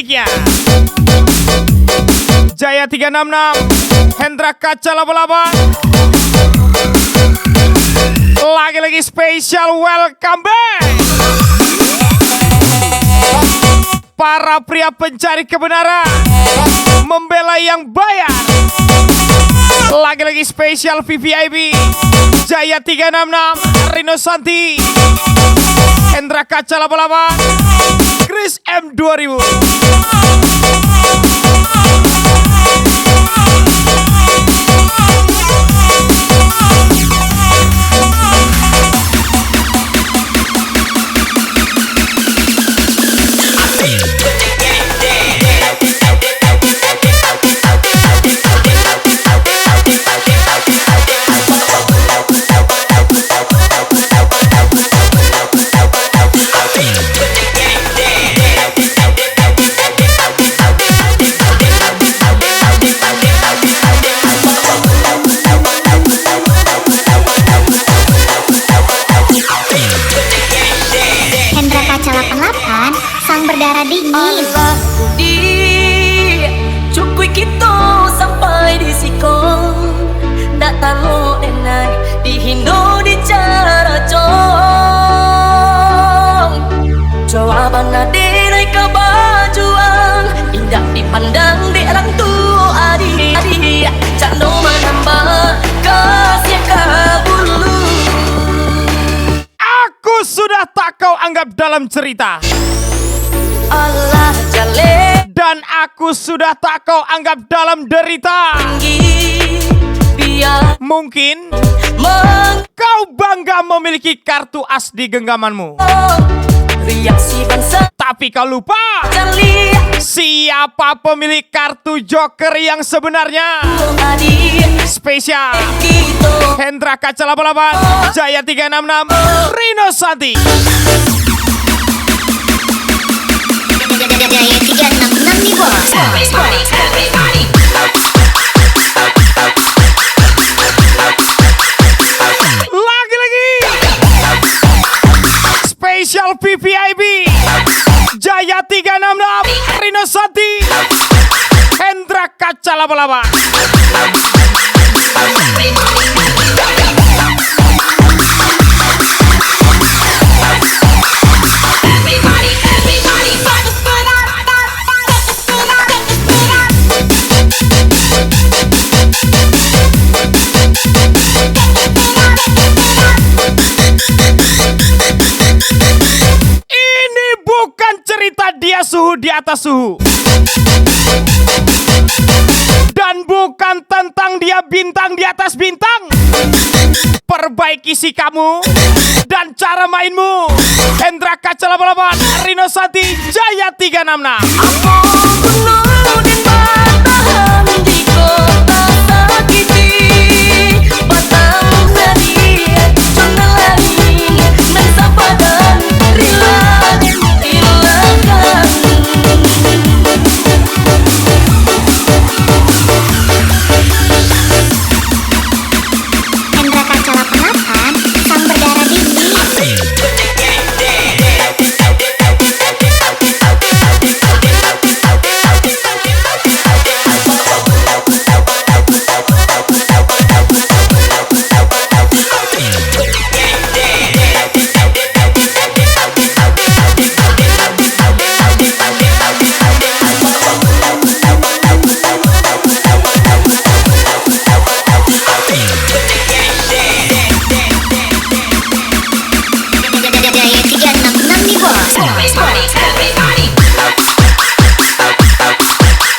miliknya. Jaya 366, Hendra Kaca 88. Lagi-lagi spesial welcome back. Para pria pencari kebenaran, membela yang bayar. Lagi-lagi spesial VVIP Jaya 366, Rino Santi, Hendra Kaca 88, Chris M 2000. Berdarah dingin. Allah di cukui kita sampai di sikong. Ndak tahu enai di Hindo di cara cong. Jawaban adilai kebajuan indah dipandang di orang tua adik. Cando menambah kasih kabulu. Aku sudah tak kau anggap dalam cerita. Allah jale dan aku sudah tak kau anggap dalam derita. Tinggi biar mungkin kau bangga memiliki kartu as di genggamanmu. Reaksi bangsa, tapi kau lupa siapa pemilik kartu joker yang sebenarnya. Spesial Hendra Kaca 88, Jaya 366, Rino Santi. Jaya 366 nih bos. Lagi-lagi spesial VVIP Jaya 366, Rino Santi, Hendra Kaca 88. Ini bukan cerita dia suhu di atas suhu, dan bukan tentang dia bintang di atas bintang. Perbaiki sikapmu dan cara mainmu. Hendra Kaca 88, Rino Santi, Jaya 366.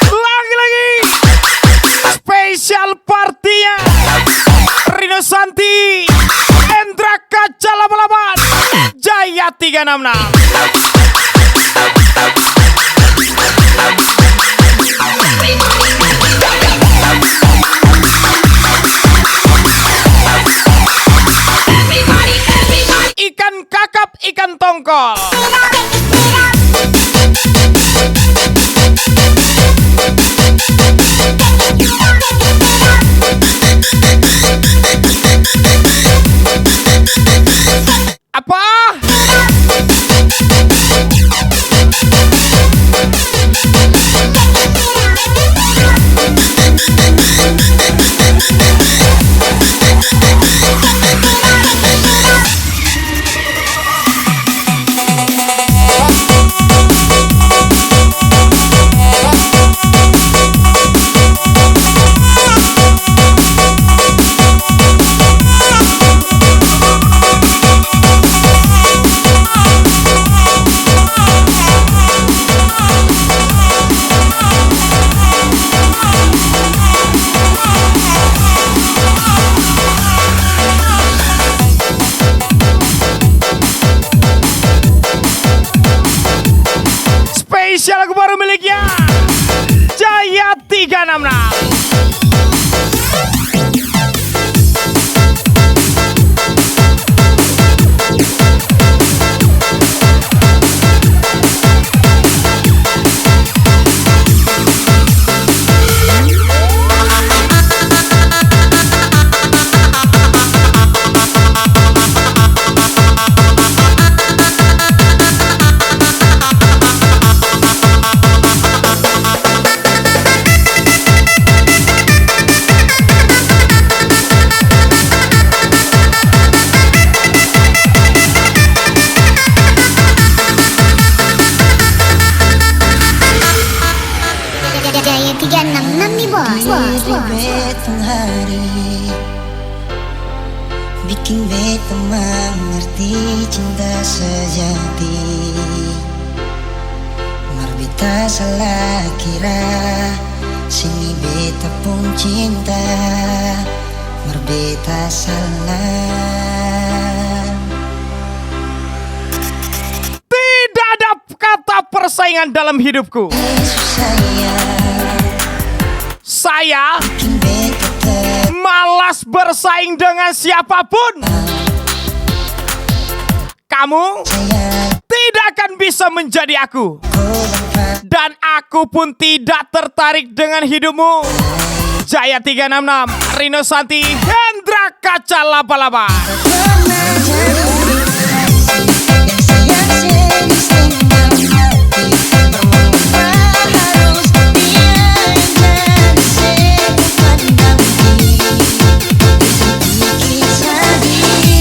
Lagi-lagi spesial partinya Rino Santi, Hendra Kaca 88, Jaya 366. Ikan kakap, ikan tongkol. Apa? bikin beta mengerti cinta sejati. Mar beta salah kira, sini beta pun cinta. Mar beta salah. Tidak ada kata persaingan dalam hidupku. Yesus sayang, Saya bikin beta malas bersaing dengan siapapun. Kamu tersayang. tidak akan bisa menjadi aku. Kau dapat Dan aku pun tidak tertarik dengan hidupmu. Jaya 366, Rino Santi, Hendra Kaca Laba-Laba. pernah jadi yang sayang setengah hati. Mengapa harus dia yang jadi sepandang kisah diki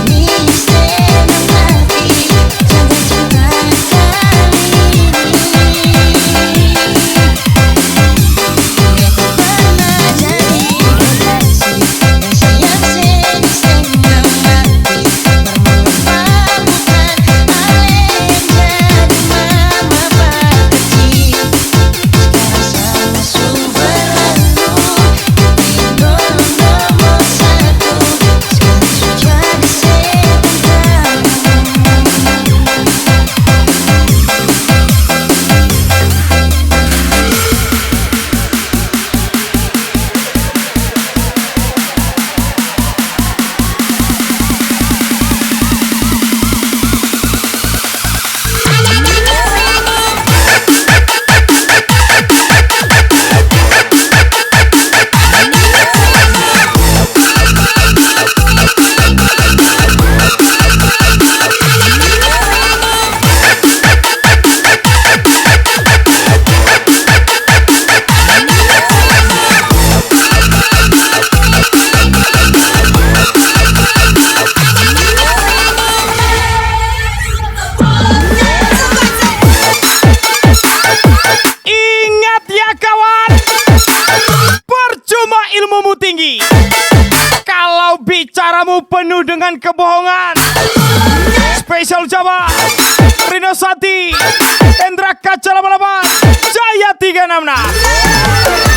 ini setengah hati. Jaga cinta kali ini. Pernah jadi kekasih yang sayang setengah hati. Mengapa bukan ale yang jadi mama kecil. Sekarang sama berlalu tinggal nomor satu. Sekarang sudah jadi sepandang. Ingat ya kawan, percuma ilmumu tinggi kalau bicaramu penuh dengan kebohongan. Spesial Jawa, Rino Santi, Hendra Kaca Laba-Laba, Jaya 366.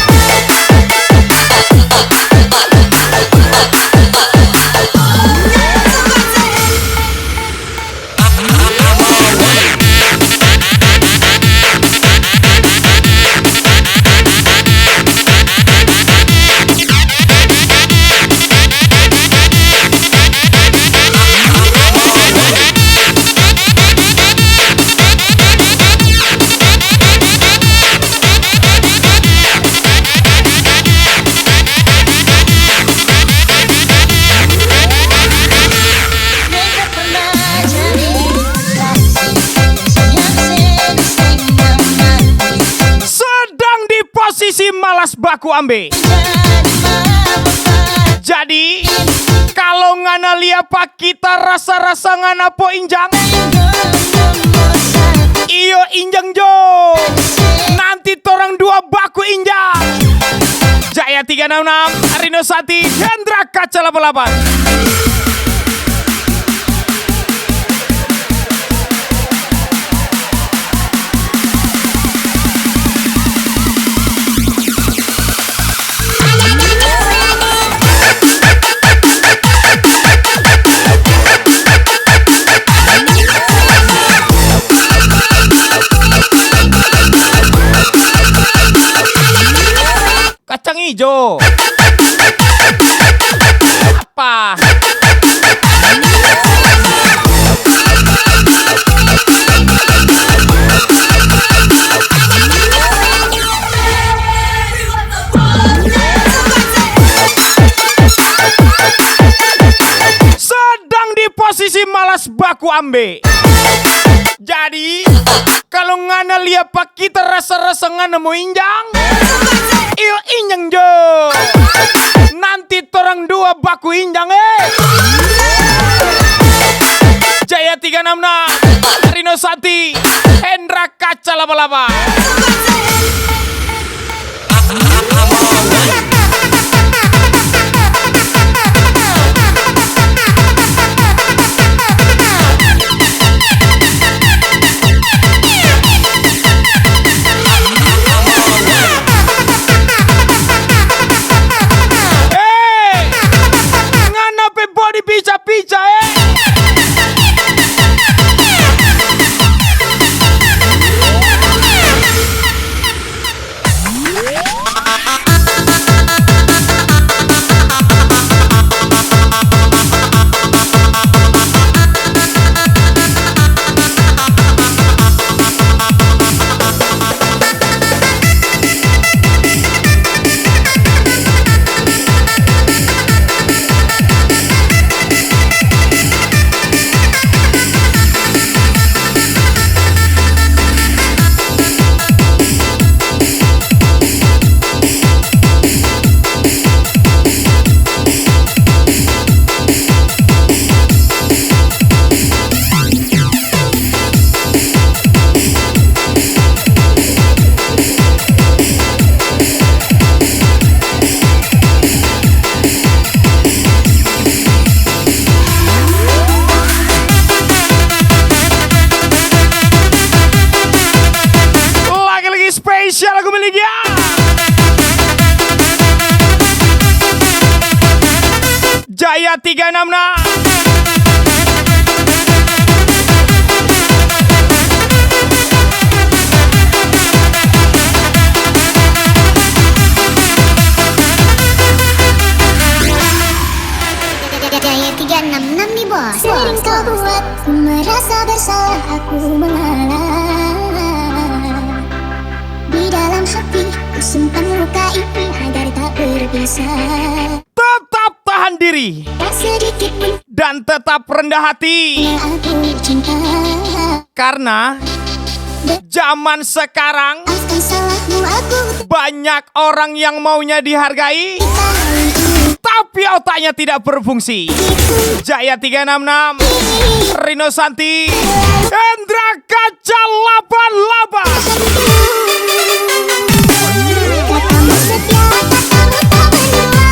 Beta pernah jadi kekasih yang sayang setengah hati. Sedang di posisi malas baku ambe. Jadi mama Jadi kalau ngana lia pak kita rasa-rasa ngana po injang. nomor satu. Iyo injang jo. Nanti torang dua baku injang. Jaya 366, Rino Santi, Hendra Kaca Laba-Laba. Kacang hijau. Apa? Sedang di posisi malas baku ambe. Jadi kalau ngana lihat pak kita rasa-rasa ngana mau injang. Iyo injang jo. Nanti torang dua baku injang Jaya 366, Rino Santi, Hendra Kaca Laba-Laba. Jaya 366. Jaya 366 nih bos. Sering kau buatku merasa bersalah, aku mengalah. Di dalam hati ku simpan luka ini agar tak berpisah. Tetap tahan diri Tak sedikit pun dan tetap rendah hati. yang aku cinta. Karena zaman sekarang Maafkan salahmu, aku banyak orang yang maunya dihargai, tahu itu tapi otaknya tidak berfungsi. Jaya 366, Rino Santi, Hendra Kaca 88. katamu setia, katamu tak benar.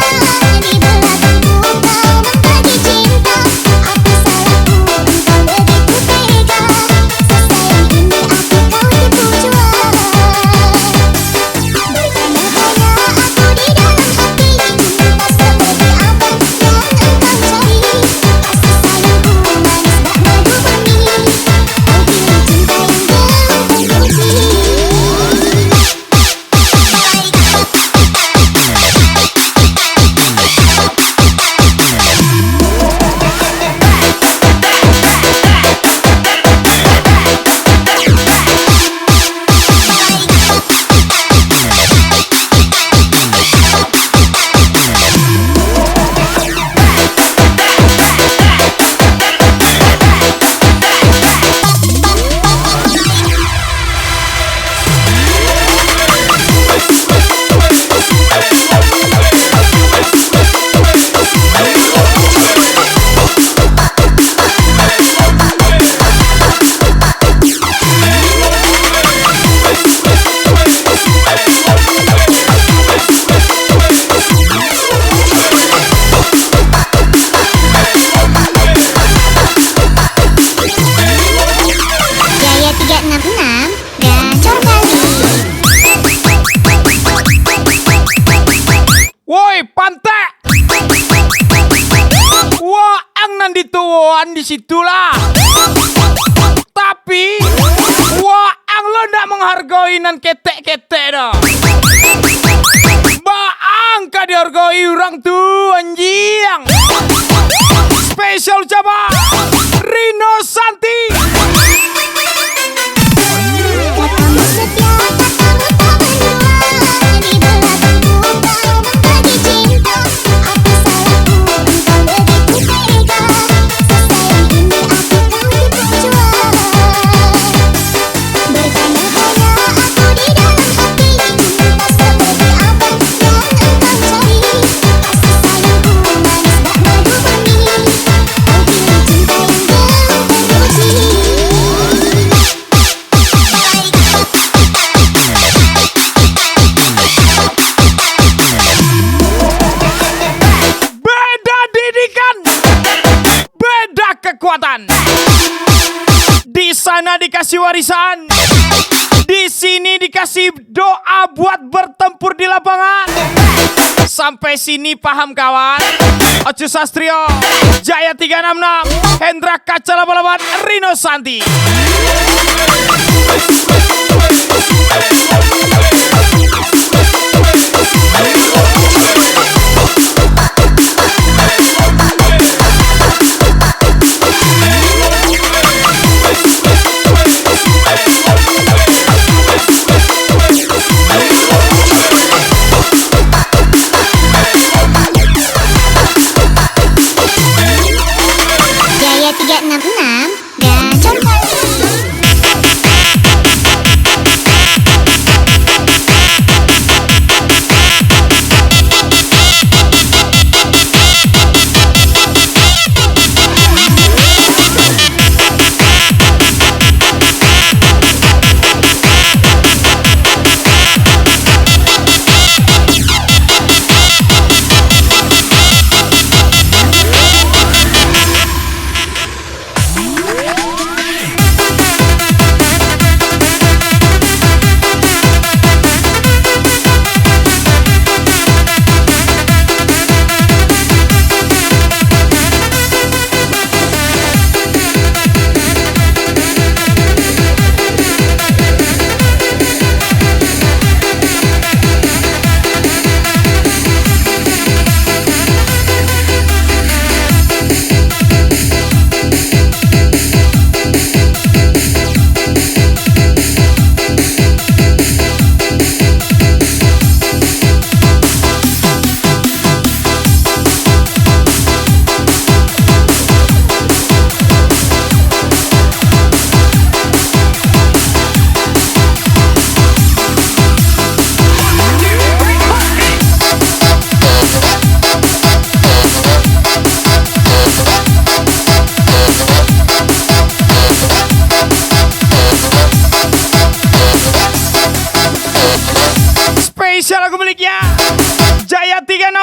Di belakangku kau membagi cinta. Apa salahku engkau begitu tega? Sesayang ini aku kau tipu jua. Bertanya hanya aku di dalam hati. Cinta seperti apa yang engkau cari? Kasih sayangku manis tak madu murni. Kau pilih cinta yang jauh terkunci. Jaya 366 gacor kali. Woi, pantek. Wah, ang nandituan di situlah. Tapi, wah, ang lo ndak menghargai nan ketek-ketek dah. Baang ka dihargai orang tuh anjing. Spesial coba Rino Santi. Katamu setia, katamu tak benar. Di belakangku kau membagi cinta. Apa salahku engkau begitu tega? Sesayang ini aku kau tipu jua. Bertanya hanya aku di dalam hati. Cinta seperti apa yang engkau cari? Kasih sayangku manis tak madu murni. Kau pilih cinta yang jauh terkunci. Beda didikan, beda kekuatan. Di sana dikasih warisan, di sini dikasih doa buat bertempur di lapangan. Sampai sini paham kawan? Oce Sastrio, Jaya 366, Hendra Kaca 88, Rino Santi. Jaya 366 gacor kali. 366.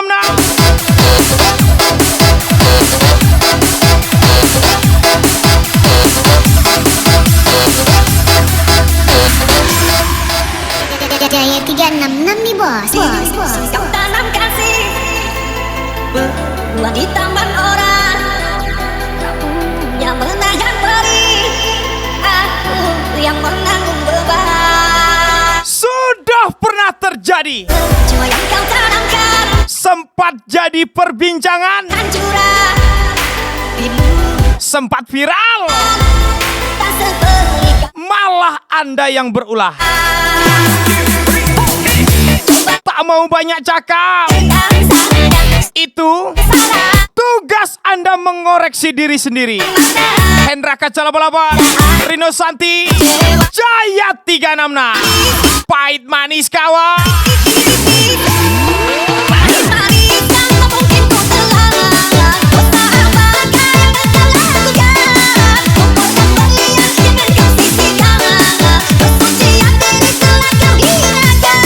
Jaya 366 nih bos. Kau tanam kasih buah di taman orang. Kamu yang menahan perih, aku yang menanggung beban. Sudah pernah terjadi, Cuma yang kau tanamkan sempat jadi perbincangan, hancurah dirimu sempat viral, tak seperti malah Anda yang berulah. Tak mau banyak cakap, itu tugas Anda mengoreksi diri sendiri. Hendra Kaca 88, Rino Santi, Jaya 366. Pahit manis kawan. manis-manis yang tak mungkin ku telan. Kau tak apakah yang telah lakukan. Membuatkan berlian dengan kau sisihkan. Kesucian diri telah kau hinakan.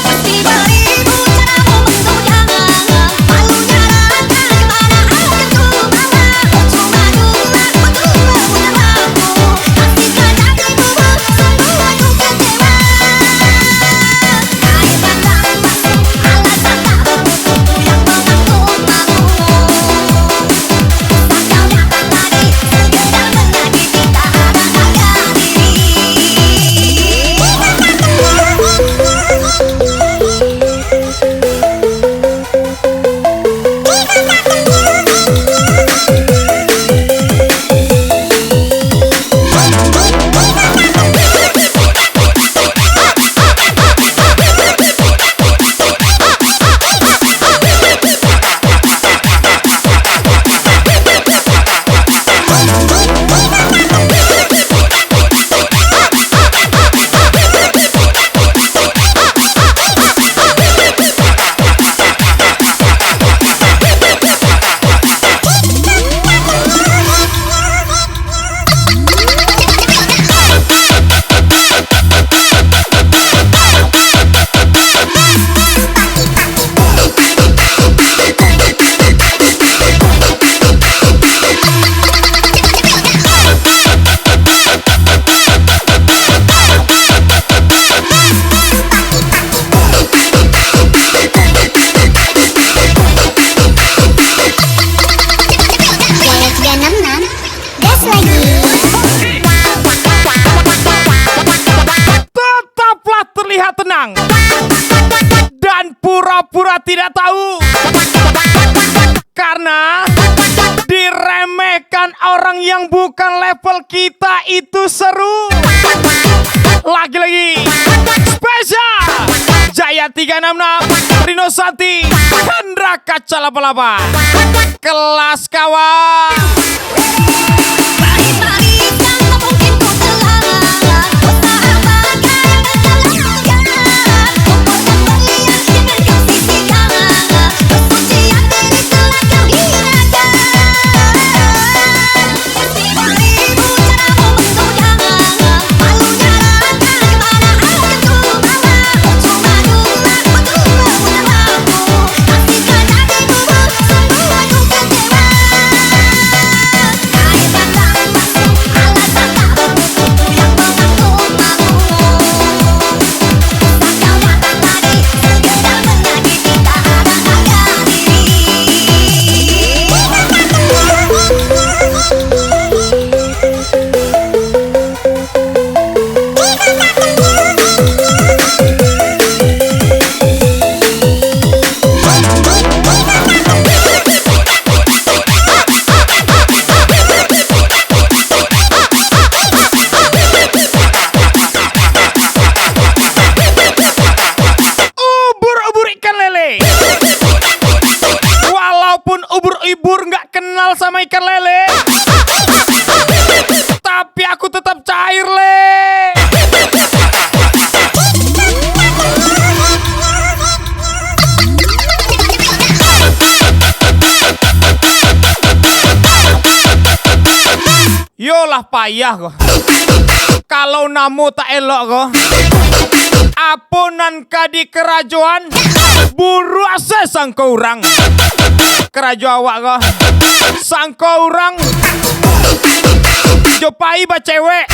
Meski beribu caramu menggoda, malunya rata kemana akan ku bawa. Cuma dulang untuk memutarmu. Pastikan hatimu sungguh aku kecewa. Kaitan tak masuk, alasan tak bermutu yang mengatur malu. Tak kau datang lagi, sekedar menyakiti tak ada harga Jaya 366, gas lagi. Tetaplah terlihat tenang dan pura-pura tidak tahu, karena diremehkan orang yang bukan level kita itu seru. Lagi-lagi spesial Jaya 366, Rino Santi, Hendra Kaca 88. Kelas kawan. manis-manis yang tak mungkin ku telan. Kau tak apakah yang telah lakukan. Membuatkan berlian dengan kau sisihkan. Kesucian diri telah kau hinakan. Meski beribu caramu menggoda, malunya rata kemana akan ku bawa. Cuma dulang untuk memutarmu. Pastikan hatimu sungguh aku kecewa. Kaitan tak masuk, alasan tak bermutu yang mengatur malu. Tak kau datang lagi, sekedar menyakiti tak ada harga Ubur-ubur ikan lele. Walaupun ubur-ubur nggak kenal sama ikan lele, tapi aku tetap cair le. Yolah payah kok. Kalau namu tak elok kok. Apunan kadi kerajaan buru ase sangko urang. Kerajaan awak ko sangko urang jopai ba cewek.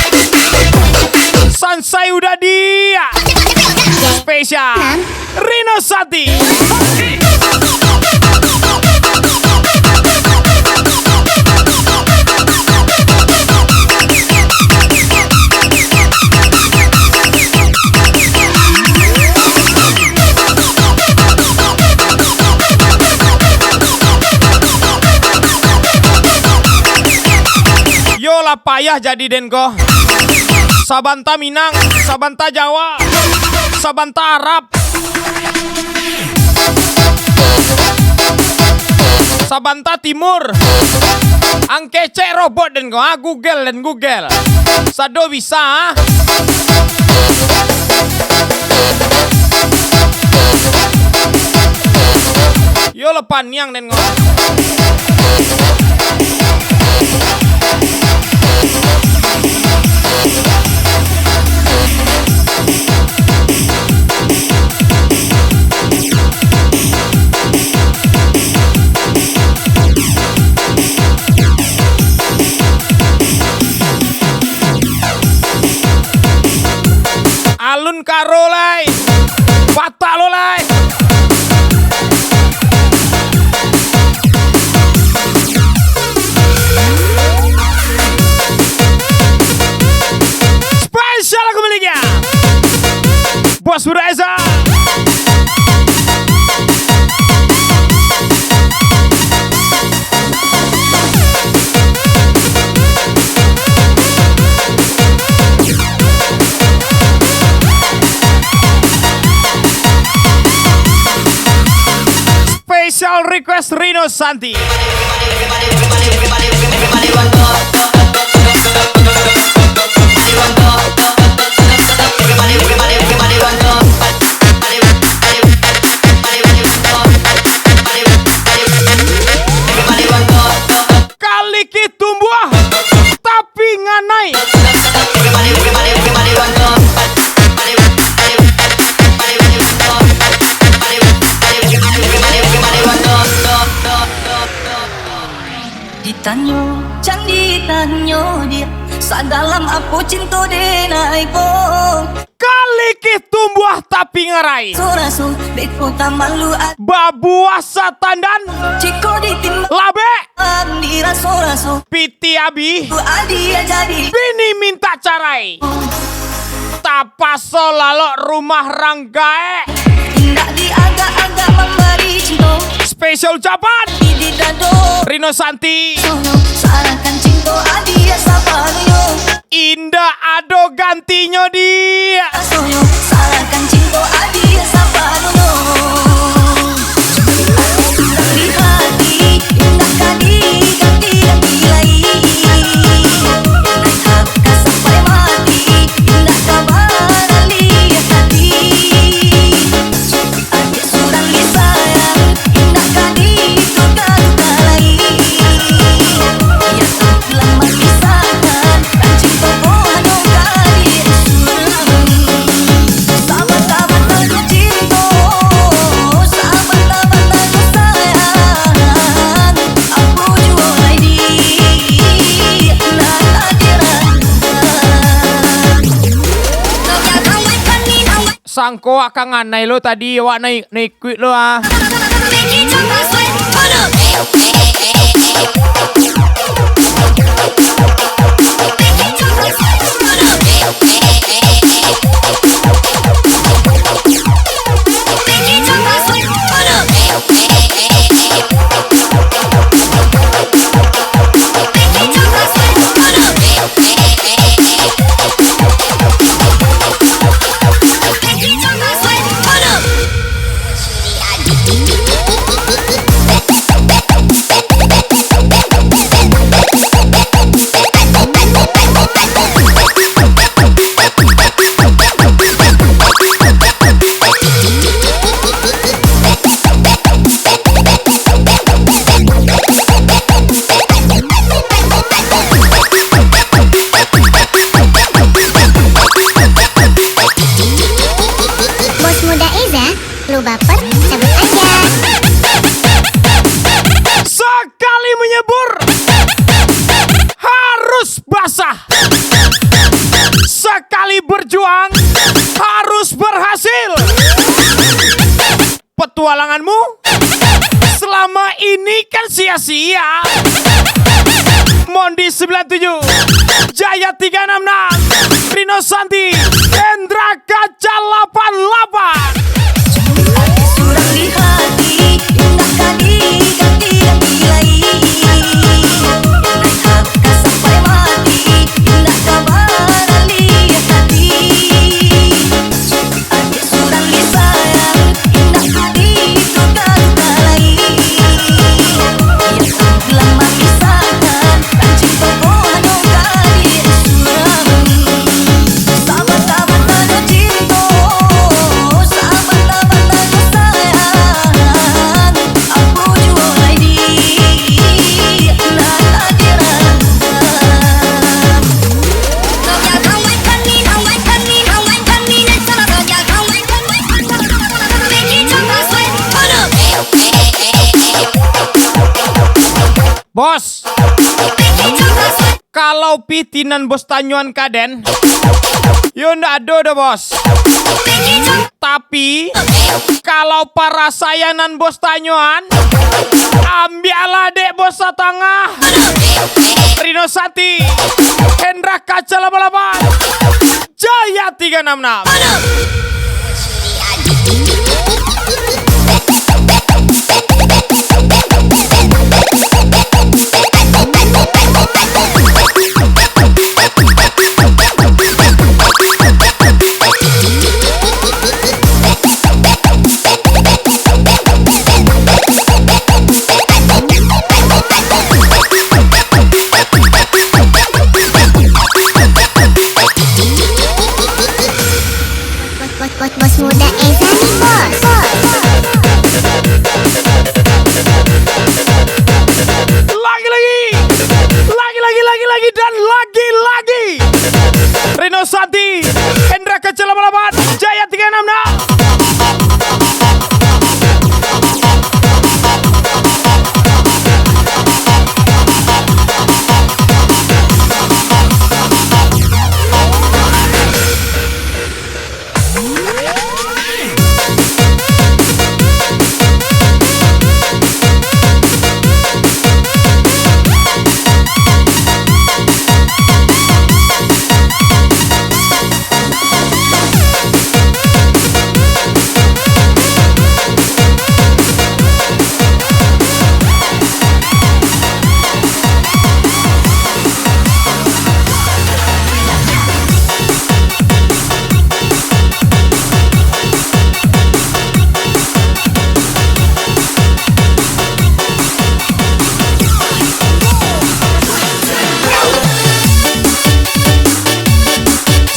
Sansai udah dia. Spesial Rino Santi. Yolah payah jadi denko. Sabanta Minang, Sabanta Jawa, Sabanta Arab, Sabanta Timur. Angkece robot denko. Google dan Google. Sado bisa. Yolah paniang denko. Alun karo lai, batak lo lai. Spesial aku miliknya Bos Reza. Special request Rino Santi. Kali tumbuh tapi nganai. Ditanyo, jangan ditanyo dia. Sa dalam aku cinta denai ko. Kali tumbuh tapi ngarai. Soraso, beko tamalu at Babuah satandan ciko ditimbang labe. dira soraso. Piti abi Tu adia jadi. bini minta carai. Tapaso lalok rumah ranggae. Indah diagak-agak memberi cinta. Spesial ucapan Di dado. Rino Santi. Sono, salahkan cinta adia sabaryo. Indah ado gantinya dia. Sono, salahkan cinta adia sabaryo. Di hati, indah kadi ganti lagi. Naik haka sampai mati, indah kabar lihat hati. Adik surang di sayang, indah kadi luka-luka lagi. Ya lama pisahkan, kan cinta bohong kali surang. Sahabat-sahabat aku cinta, sahabat-sahabat aku sayang. Aku juga lagi nak hadiran. Sangko akan nganai lo tadi. Wak naik kuit lo ah. petualanganmu selama ini kan sia-sia. Mondi 97, Jaya 366, Rino Santi, Hendra Kaca 88. Surat di hati, indahkan diganti-ganti lagi. Rehatkan sampai mati, indah kabar lihat hati. Adik surat di sayang, indah hati duka-duka lagi. Yang lama kisahkan, kancing tokohan kali surat. Sahabat-sahabat tanu cinta, sahabat-sahabat tanu sayang, aku jual di nadiran. Kau kawankan ni, kawankan ni, kawankan ni, dan sama saja kawankan. Benci coba sweat, Bos, benci coba sweat. kalau pitinan bos tanyuan kaden, yo ndak ada dah bos. Benci coba. Tapi kalau para sayanan bos tanyuan, ambialah dek bos setengah. Rino Santi, Hendra Kaca 88, Jaya 366. Bos muda Eza nih bos. Lagi dan lagi. Rino Santi, Hendra Kaca 88, Jaya 366.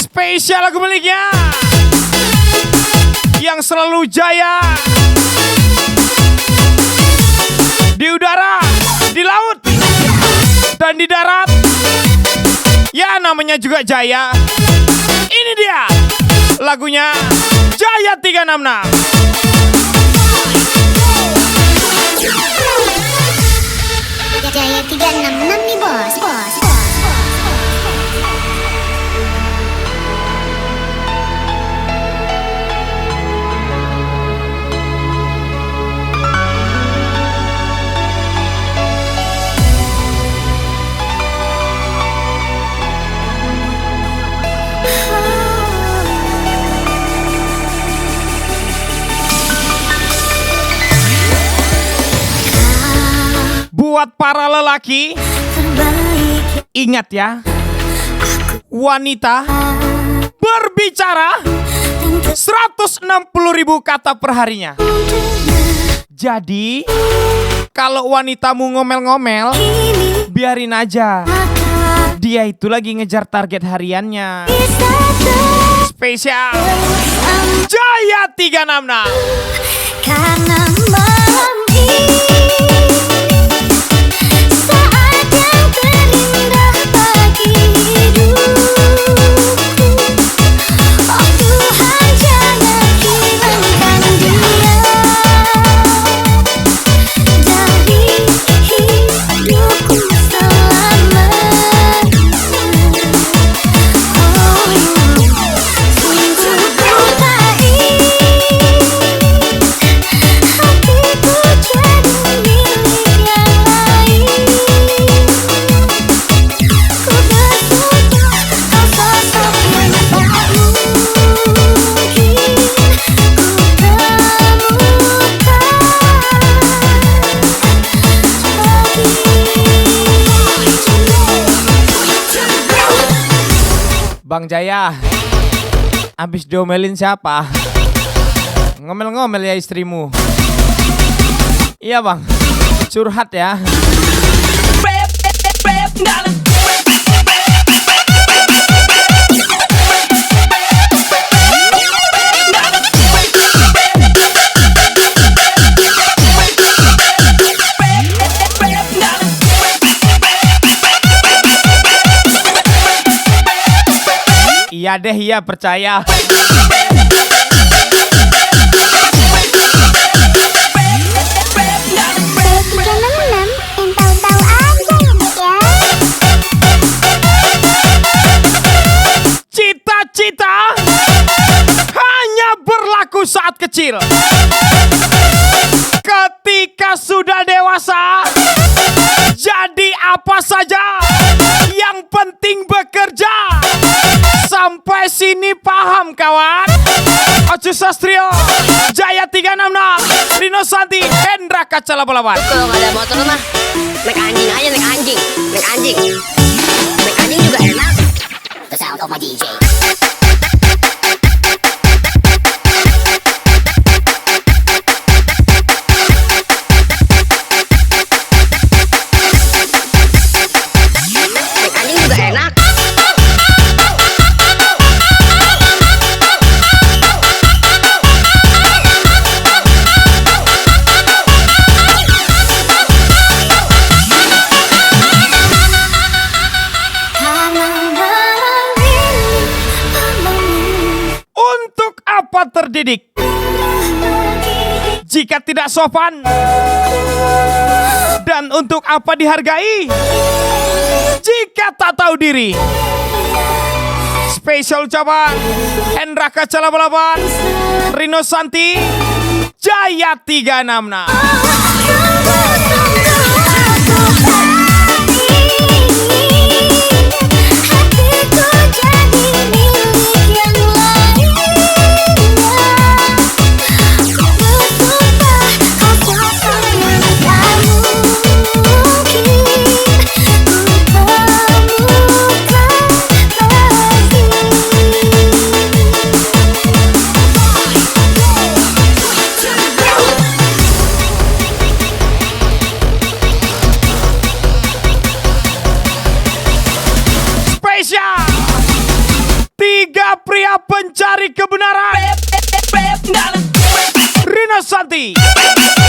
Spesial lagu miliknya yang selalu jaya di udara, di laut, dan di darat. Ya namanya juga jaya. Ini dia lagunya Jaya 366. Jaya 366 nih bos. Buat para lelaki, ingat ya, wanita berbicara 160.000 kata perharinya. Jadi, kalau wanitamu ngomel-ngomel, biarin aja. Dia itu lagi ngejar target hariannya. Spesial Jaya 366. Karena malam ini saat yang terindah bagi hidupku. Oh Tuhan, jangan hilangkan dia dari hidupku selamanya. Oh, sungguh ku tak ingin Bang Jaya, abis diomelin siapa? Ngomel-ngomel ya istrimu. Iya bang, curhat ya. Iya deh, iya percaya. B366 yang tahu-tahu aja ya. Cita-cita hanya berlaku saat kecil. Ketika sudah dewasa, jadi apa saja, yang penting bekerja. Sampai sini paham kawan? Ocu Sastrio, Jaya 366, Rino Santi, Hendra Kaca 88. Kalau nggak ada motor mah naik anjing aja, naik anjing. Naik anjing juga enak. The sound of my DJ. Naik anjing juga enak. Untuk apa terdidik jika tidak sopan? Dan untuk apa dihargai jika tak tahu diri? Spesial ucapan Hendra Kaca 88, Rino Santi, Jaya 366. Spesial 3 pria pencari kebenaran, Rino Santi,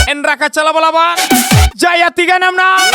Hendra Kaca 88, Jaya 366.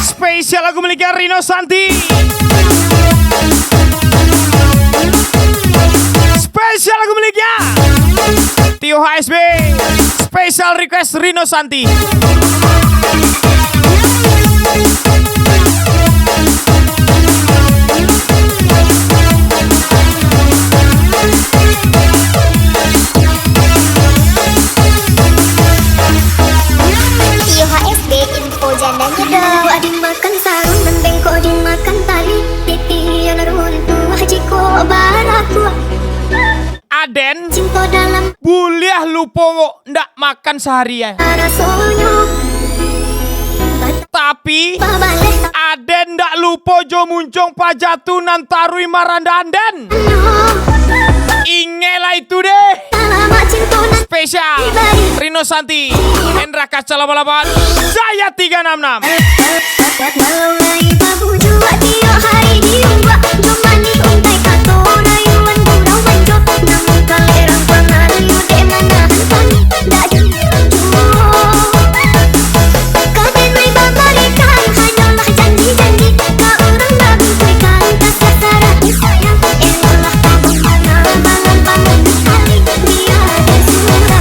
Spesial lagu miliknya Rino Santi. Spesial lagu miliknya Tio HSB. Spesial request Rino Santi. Tio HSB info jandanya dong. Adik makan sarung dan bengkok dimakan tali. Pipi yang runtuh jiko baraku. dah lupa ndak makan seharian. Rasanya Tapi babale Aden ndak lupa jo muncung pajatu nantarui marandanden. Ingelah itu deh. lama cinta nan Spesial Rino Santi, Hendra Kaca 88, Jaya 366. walau lai babu jua tiap hari diubah jomani untai kato rayuan gurau banjot namun kalerang pangarayu de manahan kami dak dijual. Kaden mai babarikan hanyalah janji-janji ka orang babukaikan kasih sarah sayang elolah kamu mana malam bangun hari dia ada surah.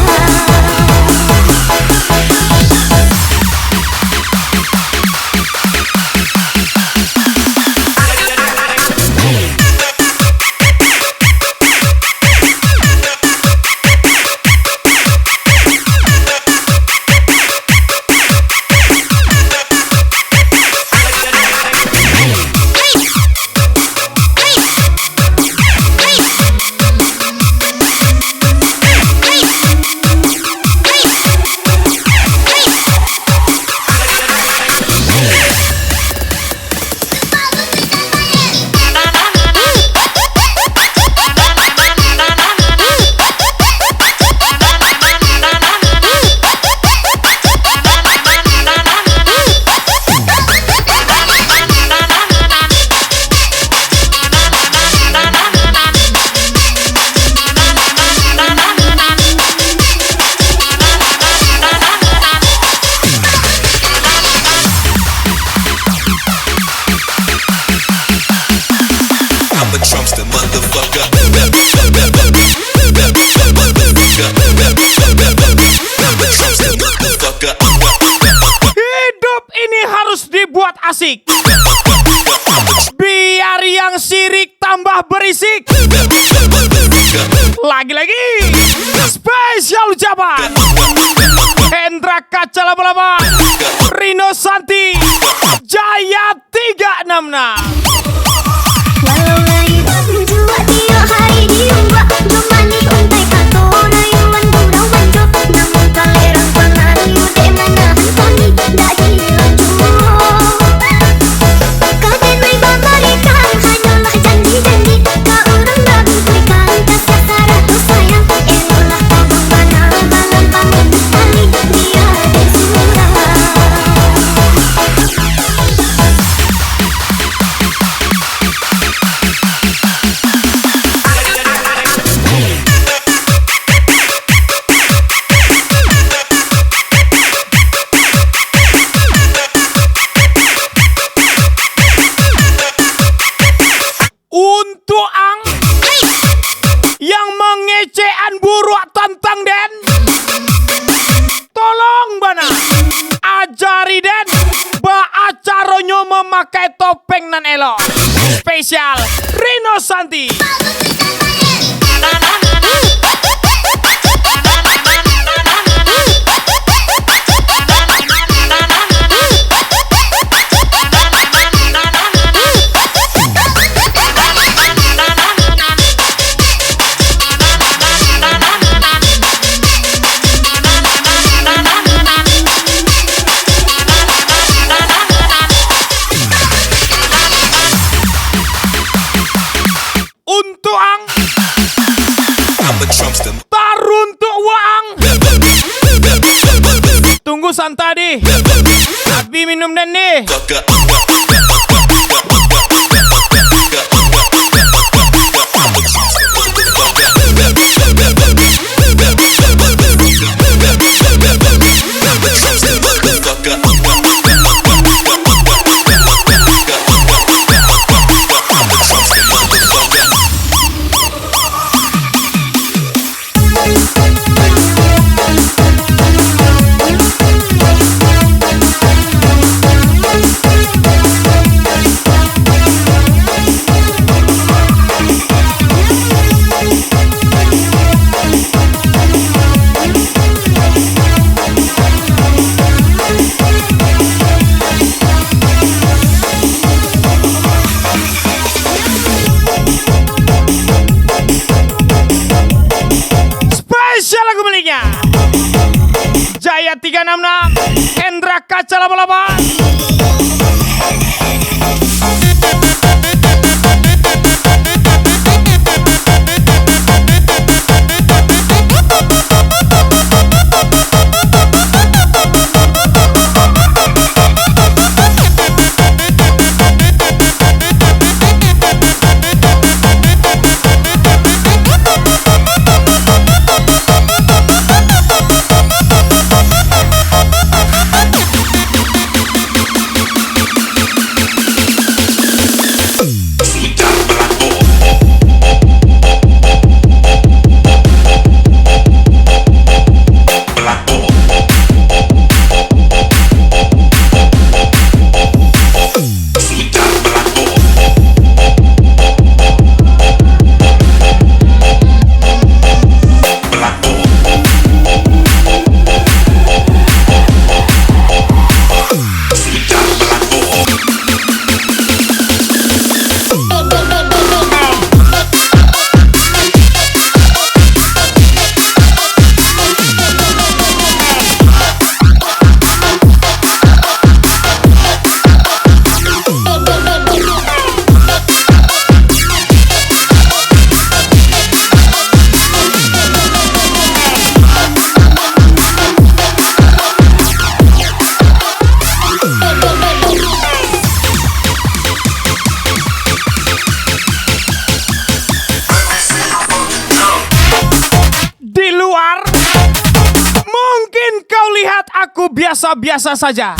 Hidup ini harus dibuat asik, biar yang sirik tambah berisik. Lagi-lagi spesial ucapan Hendra Kaca 88, Rino Santi, Jaya 366. Walau lai babu jua tiap hari diubah jomani untai kato rayuan gurau banjot namun kalerang pangarayu de manahan kami dak dijual. Kaden mai babarikan hanyalah janji-janji ka orang babukaikan kasih sarah sayang elolah kamu mana malam bangun hari dia ada surah. Untuk ang yang mengecean buruk tentang Den, tolong bana ajari Den baacaronyo memakai topeng nan elok. Spesial Rino Santi. Untuk ang taruntuk waang. Tunggu santadi, abi minum dan nih. 366 Hendra Kaca 88. Biasa-biasa saja,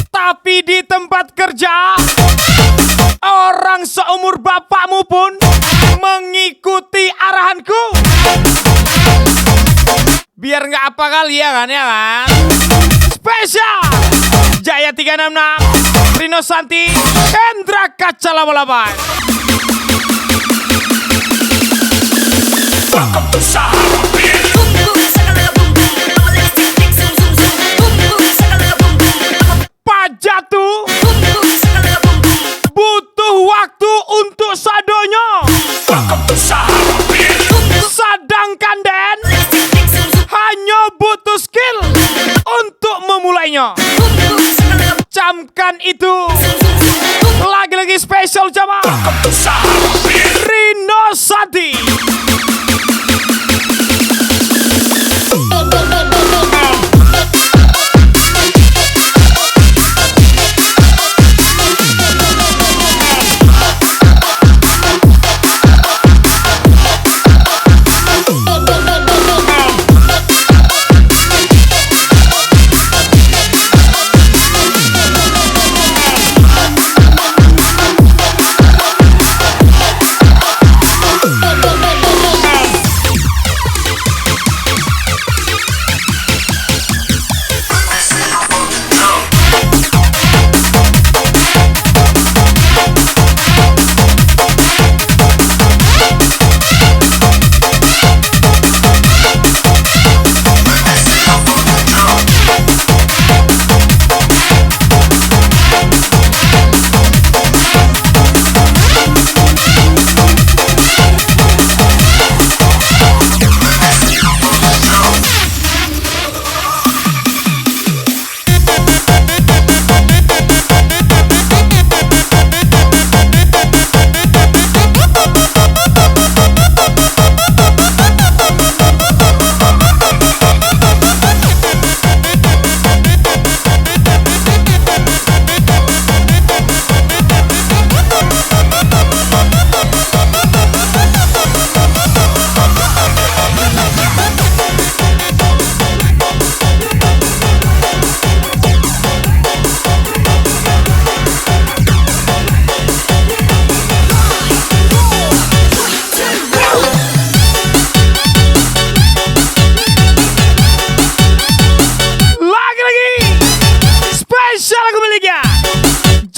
tapi di tempat kerja orang seumur bapakmu pun mengikuti arahanku. Biar nggak apa kali ya kan, Spesial Jaya 366 Rino Santi Hendra Kaca 88. Welcome to Jatuh butuh waktu untuk sadonya. Sedangkan Den hanya butuh skill untuk memulainya. Camkan itu. Lagi-lagi spesial jamaah Rino Santi.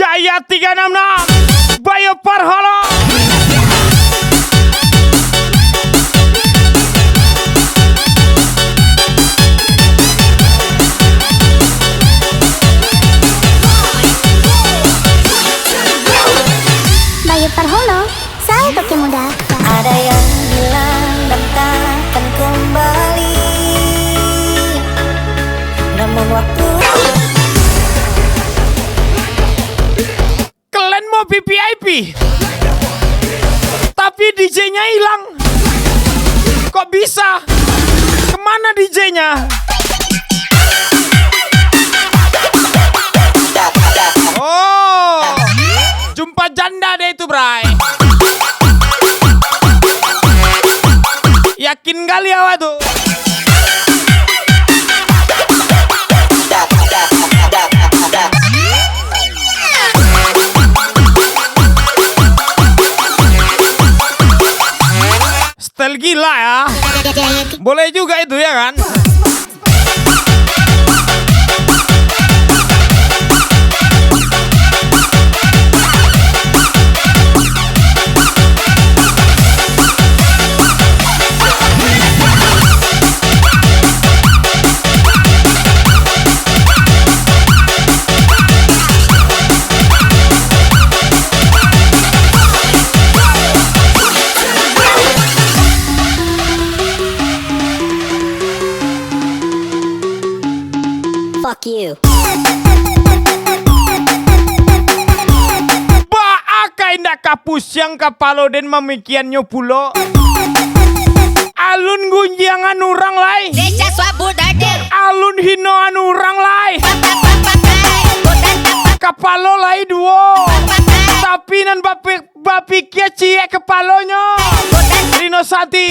Jaya 366 Bayu Parholo. Bayu Parholo, saya Toki Muda. Ada yang bilang dan takkan kembali, mau VIP, tapi DJ-nya hilang. Kok bisa? Kemana DJ-nya? Oh, jumpa janda deh itu, Bray. Yakin kali awak tuh. Style gila ya. Boleh juga itu ya kan? Fuck you. Baaka indak kapus yang kapalo den mamikiannya pulo. Alun gunjangan orang lai. Deja suabu dader. Alun hinoan orang lai. Kapalo lai duo. Tapi nan bapi kia cie kepalonya. Rino Santi,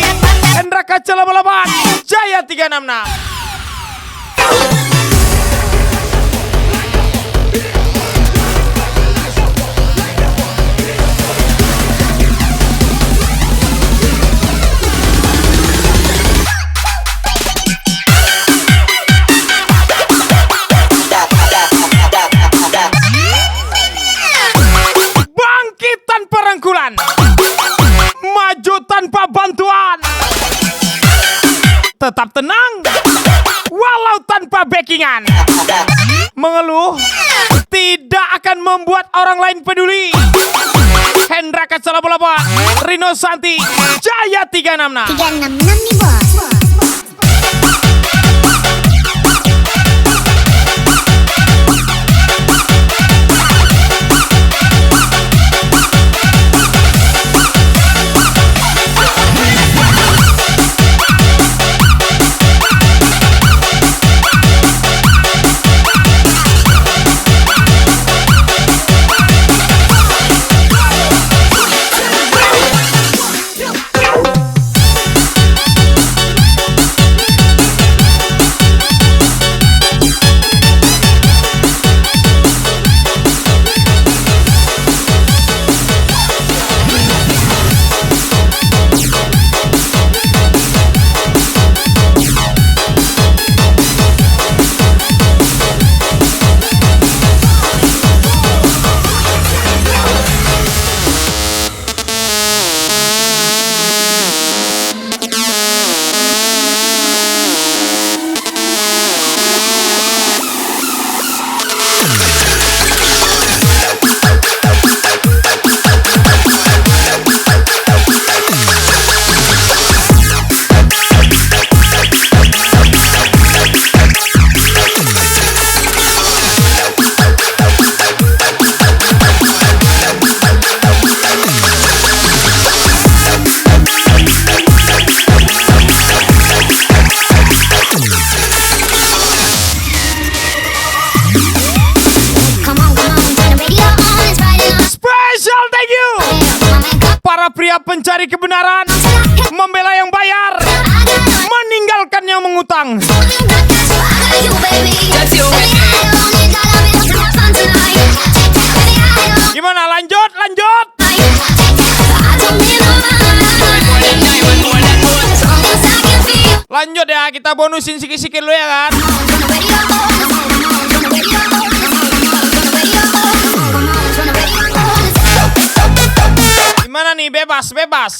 Hendra Kacala Balaban, Jaya 366. Bangkit tanpa rangkulan, maju tanpa bantuan, tetap tenang walau tanpa backingan. Mengeluh tidak akan membuat orang lain peduli. Hendra Kacala Balaban, Rino Santi, Jaya 366. 366 nih bos. Pria pencari kebenaran, membela yang bayar, meninggalkan yang mengutang. Gimana? Lanjut, lanjut. Lanjut ya, kita bonusin sikit-sikit lu ya kan. Gimana nih? Bebas, bebas.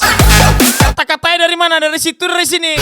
Kata-katanya dari mana? Dari situ, dari sini.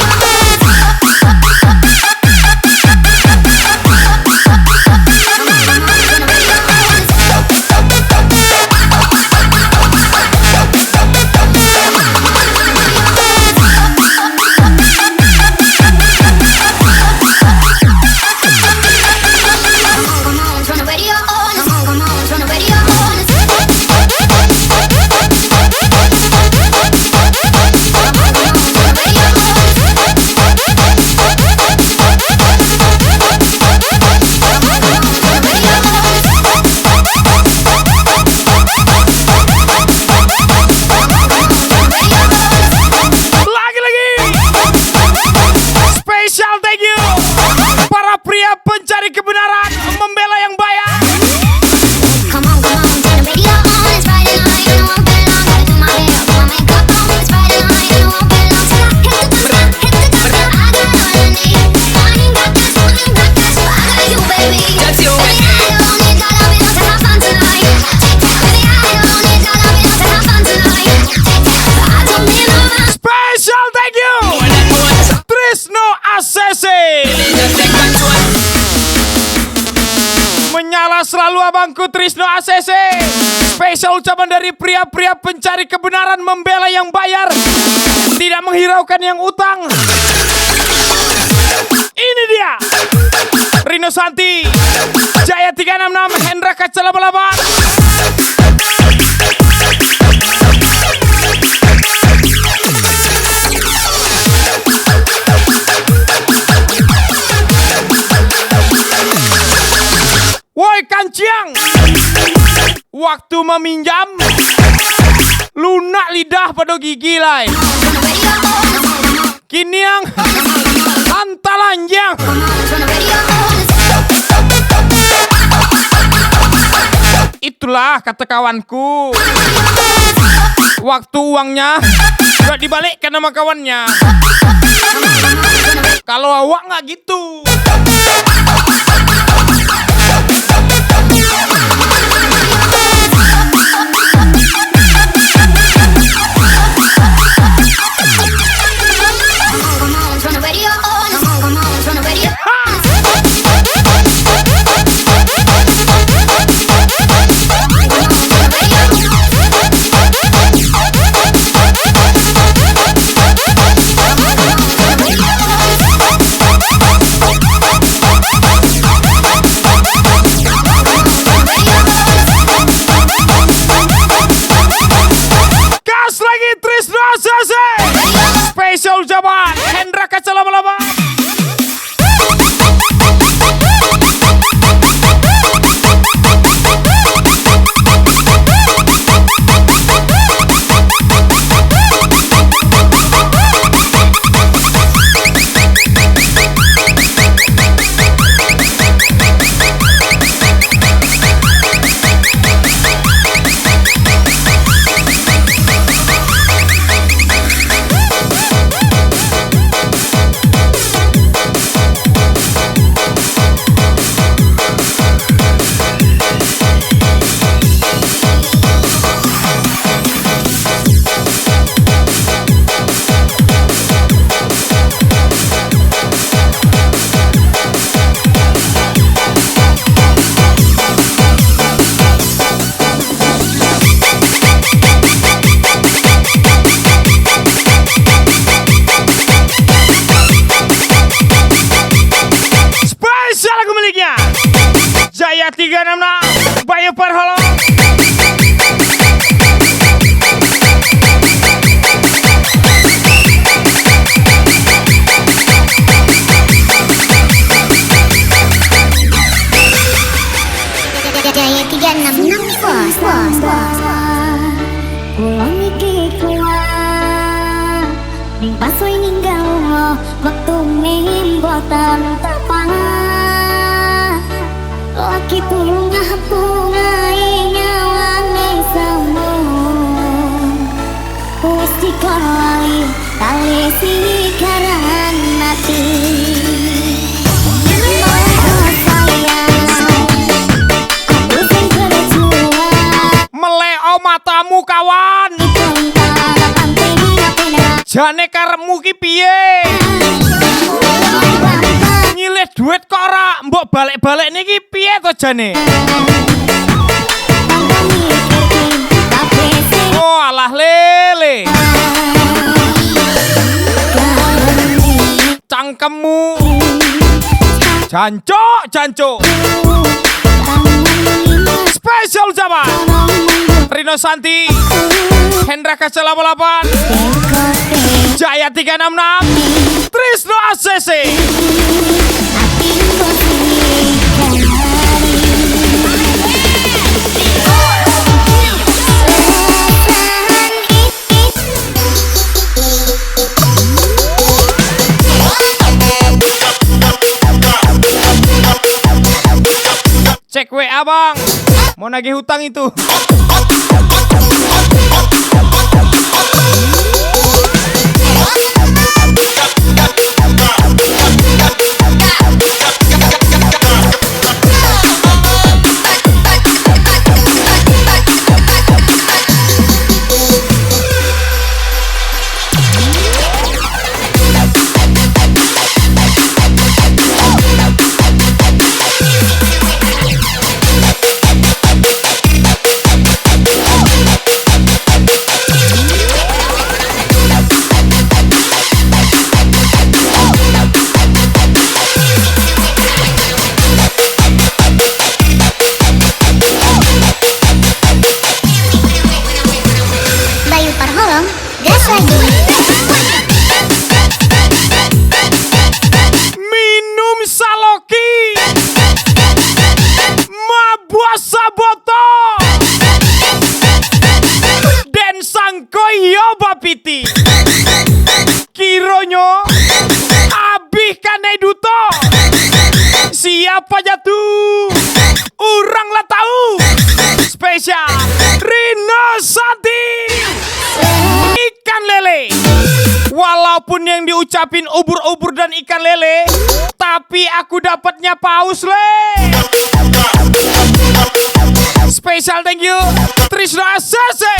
Abangku Trisno ACC. Spesial ucapan dari pria-pria pencari kebenaran, membela yang bayar, tidak menghiraukan yang utang. Ini dia Rino Santi, Jaya 366, Hendra Kaca 88. Woi kanciang, waktu meminjam, lunak lidah pada gigi lai. Kini yang antalanjang. Itulah kata kawanku, waktu uangnya gak dibalikkan sama kawannya. Kalau awak gak gitu. Spesial ucapan Hendra Kaca 88. Jaya 366 Bayu Parholo. Jaya 366 Pulau mikir kuat Ning pasoi ninggal waktu membuatan tepat. Laki pungah pungai nyawang sambung Wis dikolai tali sikaran mati. Meleo matamu kawan, jane karepmu ki piye? Nyilih duit kok ora mbok balik-balik niki piye to jane? Oh alah lele, cangkemmu jancuk. Spesial ucapan Rino Santi, Hendra Kaca 88, Jaya 366, Trisno ACC. Cek WA bang, mau nagih hutang itu. piti. Kironyo abih kanai duto. Siapa jatuh? Orang lah tahu. Spesial Rino Santi. Ikan lele. Walaupun yang diucapin ubur-ubur dan ikan lele, tapi aku dapatnya paus le. Spesial thank you Trisno Asase.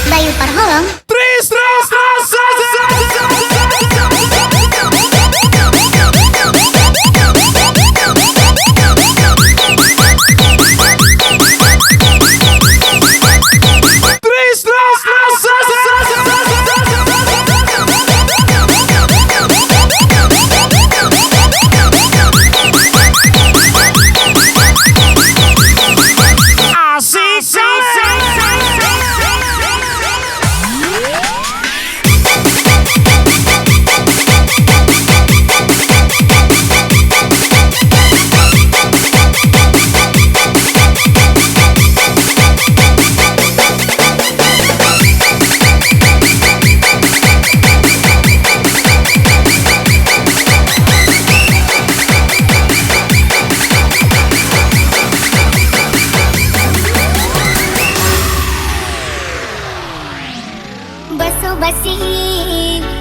Bayu Parholong. Trisno Asase. Trisno Basa-basi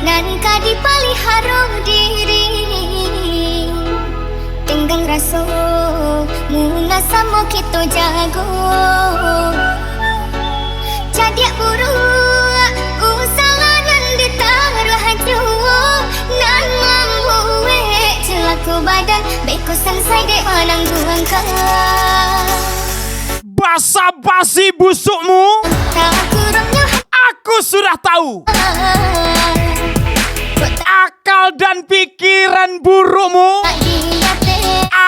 nan kadi palihara diri tenggang raso muna samo kita jago cadiak buru usahanan ditaruh haju nan mampu celaku badan beko sangsai de manang duangka basa-basi busukmu. tak kurangnya Aku sudah tahu akal dan pikiran burukmu.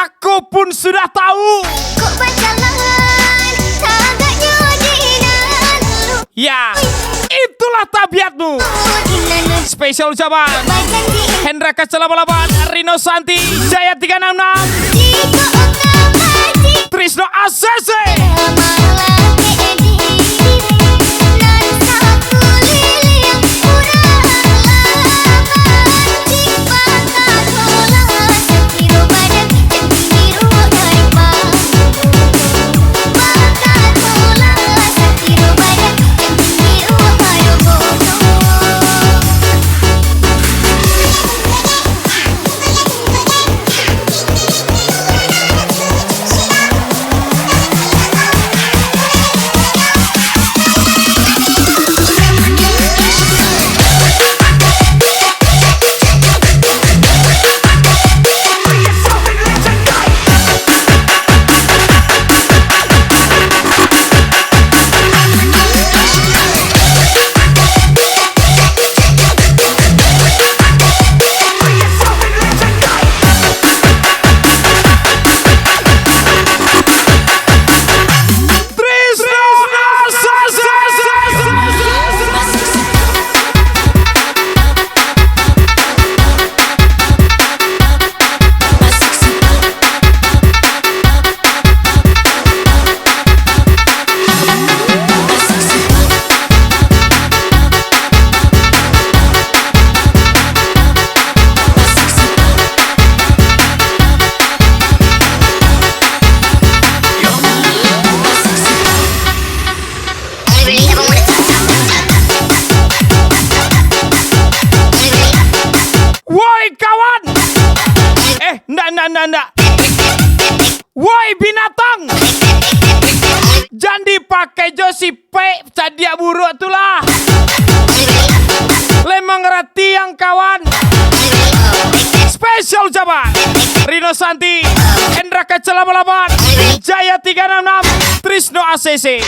Aku pun sudah tahu. kok berjalan agaknya dinan Ya, itulah tabiatmu. Spesial ucapan Hendra Kacalabalaban, Rino Santi, Jaya 366, Trisno Asase. Nanda. Woi binatang, jangan dipakai Josip sampai cadia buruk tulah. Lemang ngerti yang kawan. Spesial jabat Rino Santi, Hendra Kecela Balaban, Jaya 366, Trisno ACC.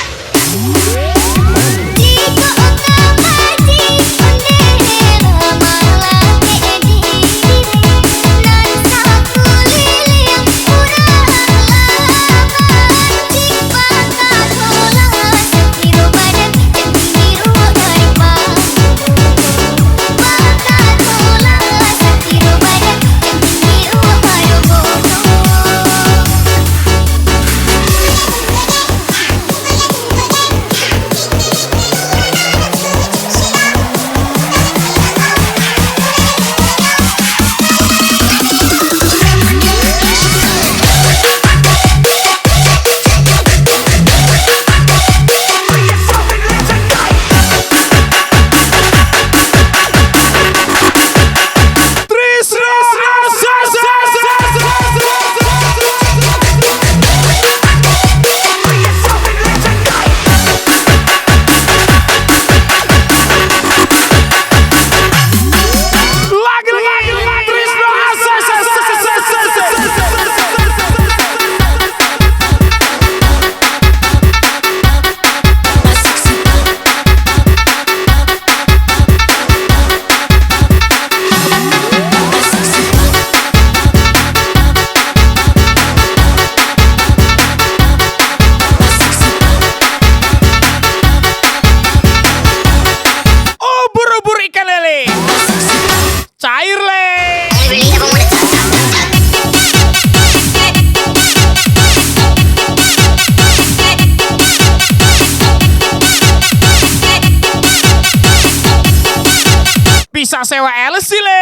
Bisa sewa LC le.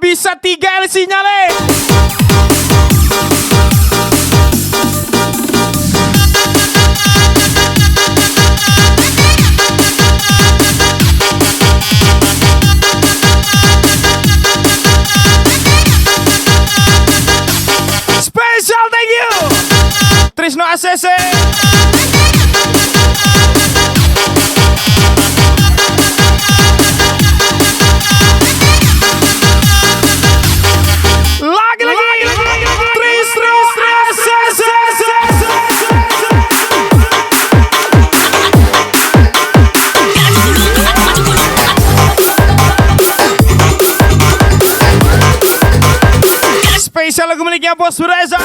Bisa 3 LC-nya le. Special thank you Trisno ACC. Spesial lagu miliknya Bos Reza.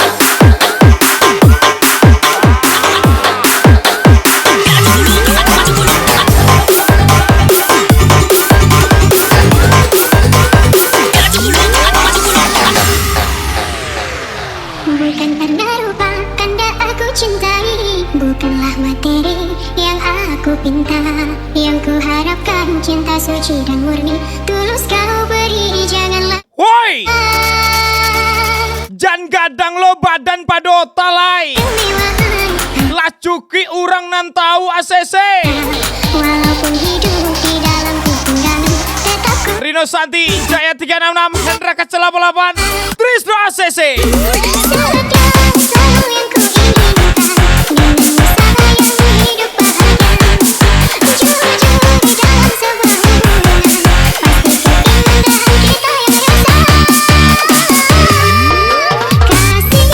Bukan karena rupa, karena aku cintai. Bukanlah materi yang aku pinta. Yang ku harapkan cinta suci dan murni. Tulus kau beri, janganlah. Woi! Jan gadang lo badan padota lai. Lacuki orang nan tahu ACC. Walaupun hidup di dalam ketinggalan, tetap ku Rino Santi, Jaya 366, Hendra Kecela Balaban, Trisno ACC. selalu yang ku inginkan. Dengan usaha yang hidup bahagia. Ujung-ujung di dalam sebuah hubungan, pasti keindahan kita yang rasa. Kasih,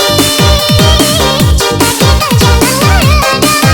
cinta kita janganlah reda.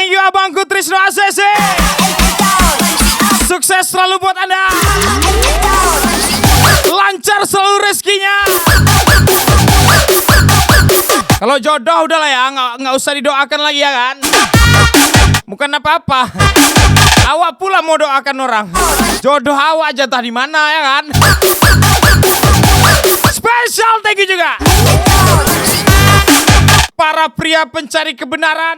Thank you abangku Trisno ACC. Sukses selalu buat Anda. Lancar selalu rezekinya. Kalau jodoh udahlah ya, nggak usah didoakan lagi ya kan. Bukan apa-apa. Awak pula mau doakan orang. Jodoh awak jatah di mana ya kan. Special thank you juga para pria pencari kebenaran,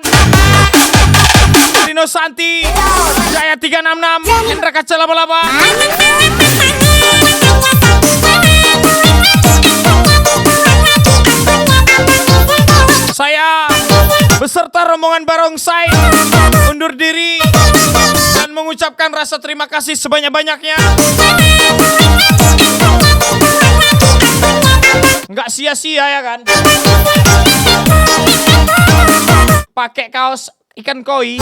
Rino Santi, Jaya 366, Hendra Kaca 88. Saya beserta rombongan barongsai undur diri dan mengucapkan rasa terima kasih sebanyak-banyaknya. Nggak sia-sia ya kan. Pakai kaos ikan koi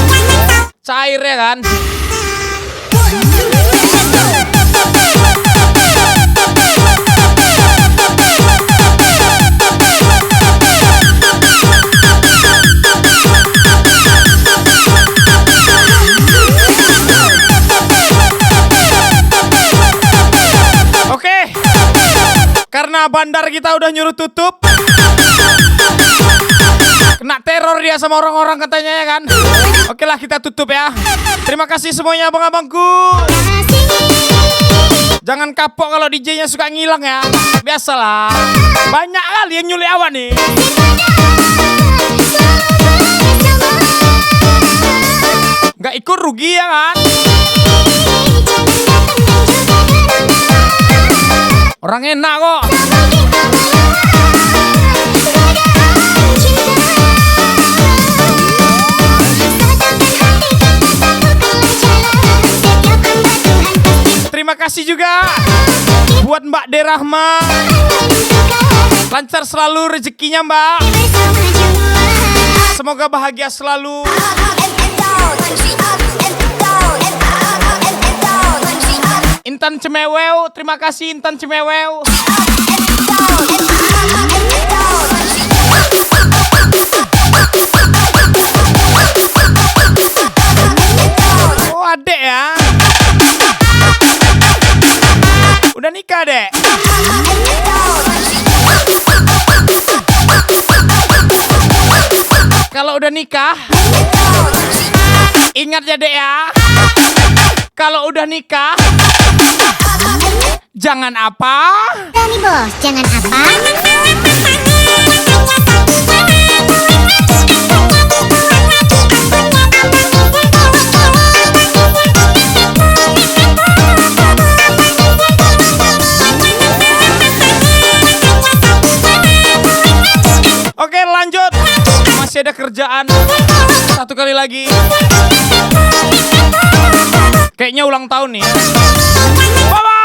cair ya kan. Oke, karena bandar kita udah nyuruh tutup, kena teror dia sama orang-orang katanya ya kan. Oke lah kita tutup ya. Terima kasih semuanya abang-abangku. Jangan kapok kalau DJ-nya suka ngilang ya. Biasalah. Banyak kali yang nyulik awan nih. Gak ikut rugi ya kan. Orang enak kok. Terima kasih juga buat Mbak Derahma. Lancar selalu rezekinya Mbak. Semoga bahagia selalu. Intan Cemewew, terima kasih Intan Cemewew. Oh adek ya. Udah nikah dek. Kalau udah nikah, ingat ya dek ya. Kalau udah nikah, jangan apa? Berani bos, jangan apa? Oke lanjut. Masih ada kerjaan. Satu kali lagi. Kayaknya ulang tahun nih. Bye-bye.